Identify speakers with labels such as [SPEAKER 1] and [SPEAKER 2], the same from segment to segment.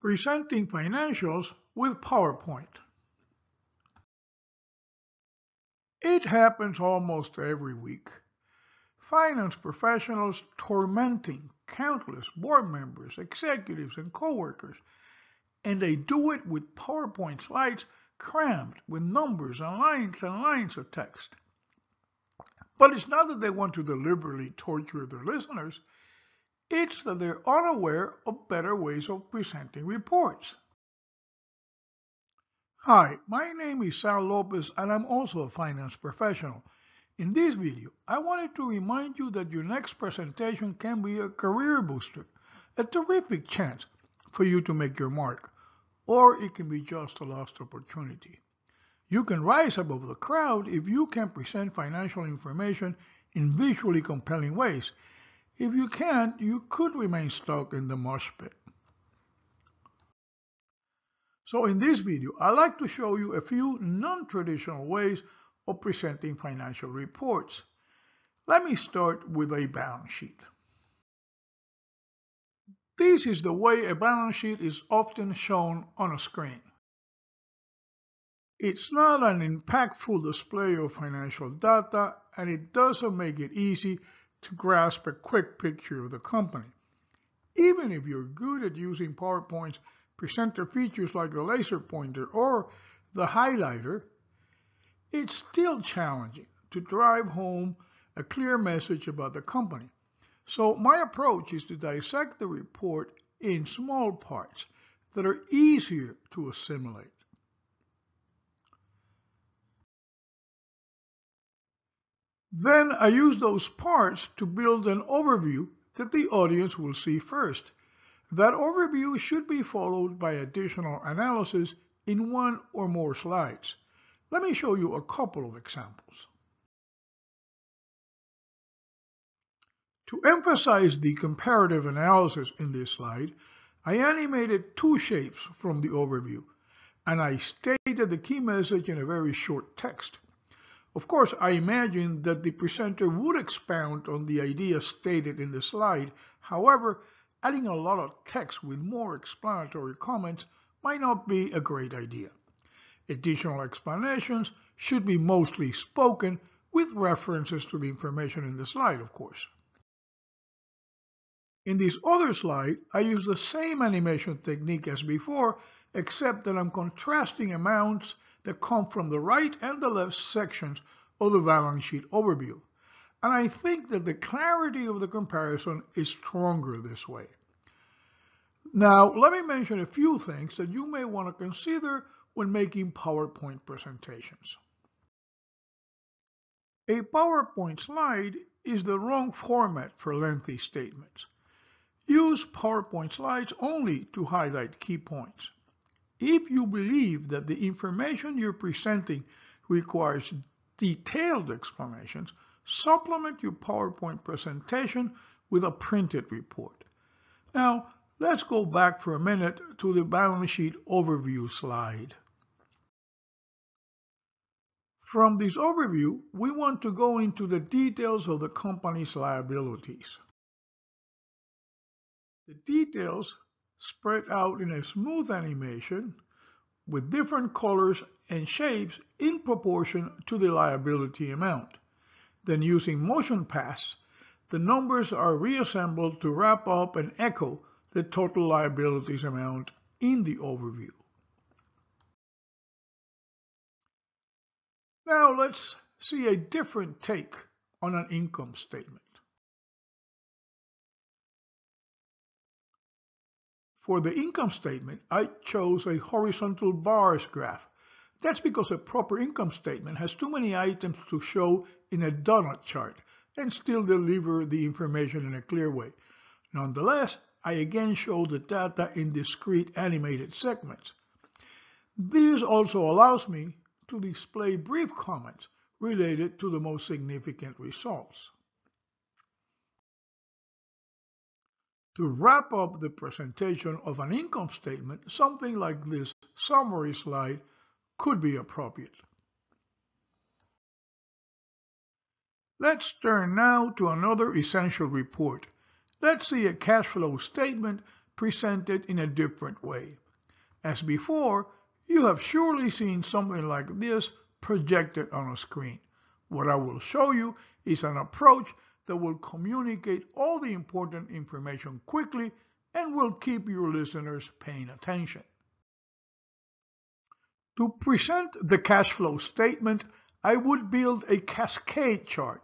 [SPEAKER 1] Presenting financials with PowerPoint. It happens almost every week. Finance professionals tormenting countless board members, executives, and coworkers, and they do it with PowerPoint slides crammed with numbers and lines of text. But it's not that they want to deliberately torture their listeners, it's that they're unaware of better ways of presenting reports. Hi, my name is Sal Lopez and I'm also a finance professional. In this video, I wanted to remind you that your next presentation can be a career booster, a terrific chance for you to make your mark, or it can be just a lost opportunity. You can rise above the crowd if you can present financial information in visually compelling ways. If you can't, you could remain stuck in the mosh pit. So in this video, I'd like to show you a few non-traditional ways of presenting financial reports. Let me start with a balance sheet. This is the way a balance sheet is often shown on a screen. It's not an impactful display of financial data, and it doesn't make it easy to grasp a quick picture of the company. Even if you're good at using PowerPoint's presenter features like the laser pointer or the highlighter, it's still challenging to drive home a clear message about the company. So my approach is to dissect the report in small parts that are easier to assimilate. Then I use those parts to build an overview that the audience will see first. That overview should be followed by additional analysis in one or more slides. Let me show you a couple of examples. To emphasize the comparative analysis in this slide, I animated two shapes from the overview, and I stated the key message in a very short text. Of course, I imagined that the presenter would expound on the idea stated in the slide. However, adding a lot of text with more explanatory comments might not be a great idea. Additional explanations should be mostly spoken with references to the information in the slide, of course. In this other slide, I use the same animation technique as before, except that I'm contrasting amounts that come from the right and the left sections of the balance sheet overview. And I think that the clarity of the comparison is stronger this way. Now, let me mention a few things that you may want to consider when making PowerPoint presentations. A PowerPoint slide is the wrong format for lengthy statements. Use PowerPoint slides only to highlight key points. If you believe that the information you're presenting requires detailed explanations, supplement your PowerPoint presentation with a printed report. Now, let's go back for a minute to the balance sheet overview slide. From this overview, we want to go into the details of the company's liabilities. The details spread out in a smooth animation with different colors and shapes in proportion to the liability amount. Then using motion paths, the numbers are reassembled to wrap up and echo the total liabilities amount in the overview. Now let's see a different take on an income statement. For the income statement, I chose a horizontal bars graph. That's because a proper income statement has too many items to show in a donut chart and still deliver the information in a clear way. Nonetheless, I again show the data in discrete animated segments. This also allows me to display brief comments related to the most significant results. To wrap up the presentation of an income statement, something like this summary slide could be appropriate. Let's turn now to another essential report. Let's see a cash flow statement presented in a different way. As before, you have surely seen something like this projected on a screen. What I will show you is an approach that will communicate all the important information quickly and will keep your listeners paying attention. To present the cash flow statement, I would build a cascade chart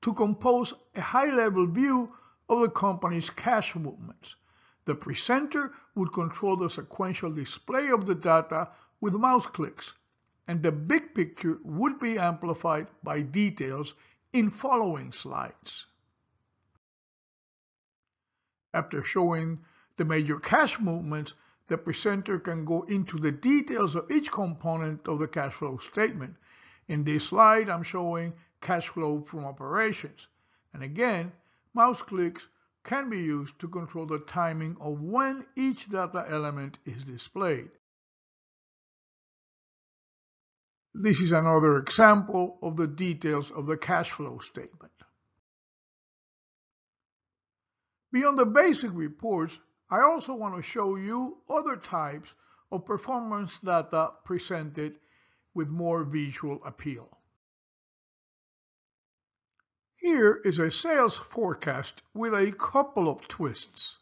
[SPEAKER 1] to compose a high-level view of the company's cash movements. The presenter would control the sequential display of the data with mouse clicks, and the big picture would be amplified by details in following slides. After showing the major cash movements, the presenter can go into the details of each component of the cash flow statement. In this slide, I'm showing cash flow from operations. And again, mouse clicks can be used to control the timing of when each data element is displayed. This is another example of the details of the cash flow statement. Beyond the basic reports, I also want to show you other types of performance data presented with more visual appeal. Here is a sales forecast with a couple of twists.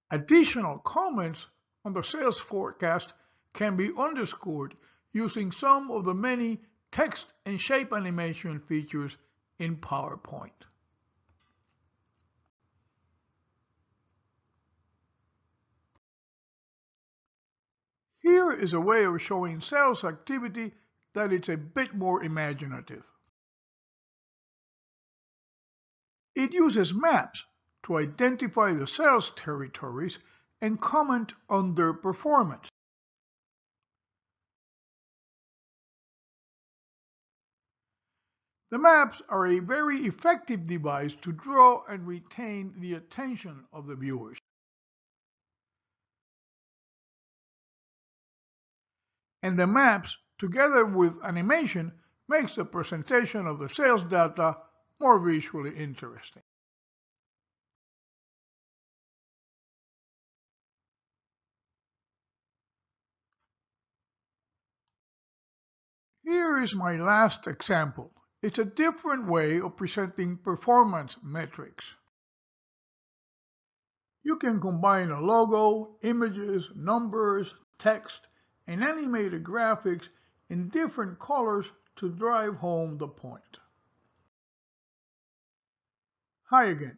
[SPEAKER 1] Additional comments on the sales forecast can be underscored using some of the many text and shape animation features in PowerPoint. Here is a way of showing sales activity that is a bit more imaginative. It uses maps to identify the sales territories and comment on their performance. The maps are a very effective device to draw and retain the attention of the viewers. And the maps, together with animation, makes the presentation of the sales data more visually interesting. Here is my last example. It's a different way of presenting performance metrics. You can combine a logo, images, numbers, text, and animated graphics in different colors to drive home the point. Hi again.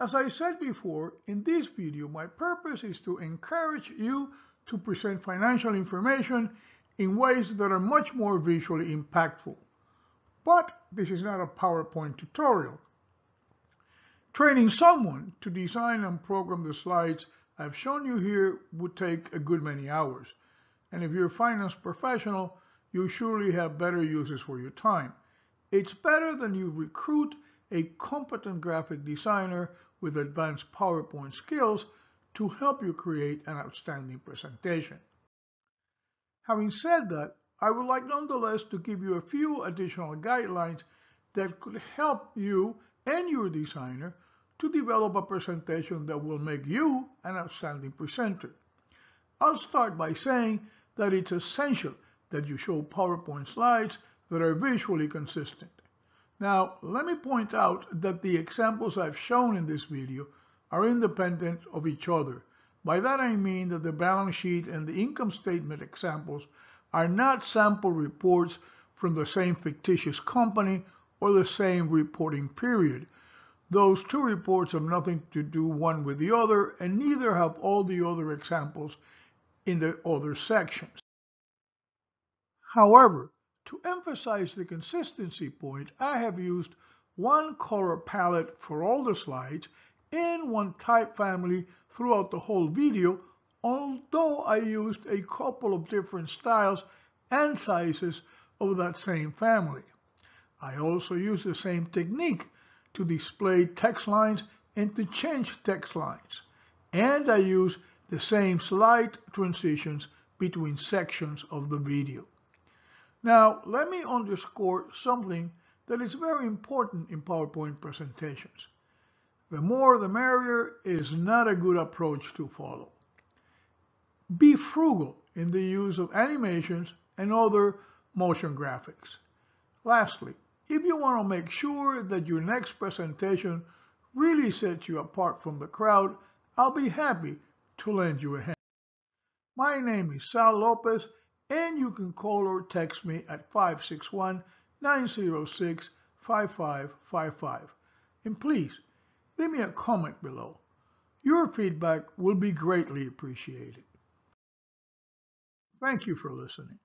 [SPEAKER 1] As I said before, in this video my purpose is to encourage you to present financial information in ways that are much more visually impactful. But this is not a PowerPoint tutorial. Training someone to design and program the slides I've shown you here would take a good many hours. And if you're a finance professional, you surely have better uses for your time. It's better than you recruit a competent graphic designer with advanced PowerPoint skills to help you create an outstanding presentation. Having said that, I would like nonetheless to give you a few additional guidelines that could help you and your designer to develop a presentation that will make you an outstanding presenter. I'll start by saying that it's essential that you show PowerPoint slides that are visually consistent. Now, let me point out that the examples I've shown in this video are independent of each other. By that I mean that the balance sheet and the income statement examples are not sample reports from the same fictitious company or the same reporting period. Those two reports have nothing to do one with the other, and neither have all the other examples in the other sections. However, to emphasize the consistency point, I have used one color palette for all the slides and one type family throughout the whole video, although I used a couple of different styles and sizes of that same family. I also use the same technique to display text lines and to change text lines. And I use the same slide transitions between sections of the video. Now, let me underscore something that is very important in PowerPoint presentations. The more the merrier is not a good approach to follow. Be frugal in the use of animations and other motion graphics. Lastly, if you want to make sure that your next presentation really sets you apart from the crowd, I'll be happy to lend you a hand. My name is Sal Lopez, and you can call or text me at 561-906-5555. And please, leave me a comment below. Your feedback will be greatly appreciated. Thank you for listening.